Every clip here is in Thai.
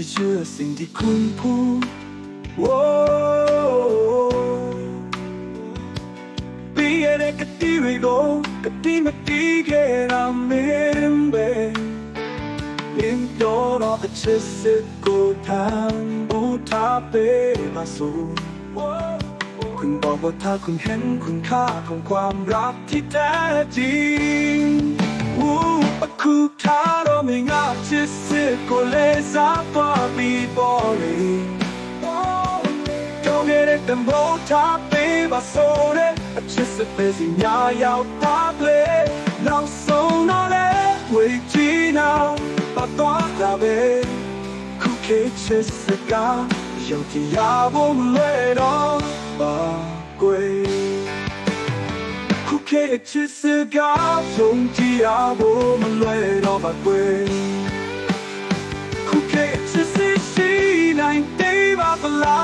จะเชื่อสิ่งที่คุณพูดโว้ปีอะไรก็ดีไม่โดก็ดีไม่ดีแค่เราไม่เบื่อยิ่งโดนเราจะเชื่อสิ่งกูทำบูทาเปมาสู่คุณบอกว่าถ้าคุณเห็นคุณค่าของความรักที่แท้จริงคู่ท้าเราไม่ง่ายจะสึกก็เลยสักว่ามีบริก็ไม่ได้เป็นโบทาเปมาสู่เลยจะสึกเป็นสิ่งยาวตาเปล่าเราส่งนั่นแหละวิธีnào把多大杯คู่แค่จะสึกกัน有ที่อยากบ่เลยน้องบากวยคู่แค่จะสึกกัน有ที่อยากบ่เลยน้องบากวยคู่แค่จะสึกสิ่งไหนได้บ้างล่ะ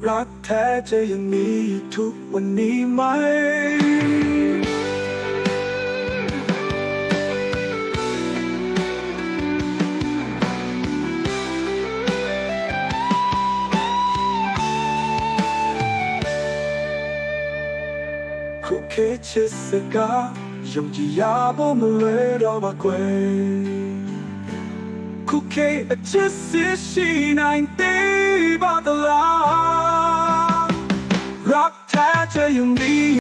รักแท้จะยังมีอยู่ทุกวันนี้ไหมคู่แค่จะสึกกัน有ที่อยากบ่เลยน้องบากวยคู่แค่จะสึกสิ่งไหนได้บ้างล่ะรักแท้จะยังมี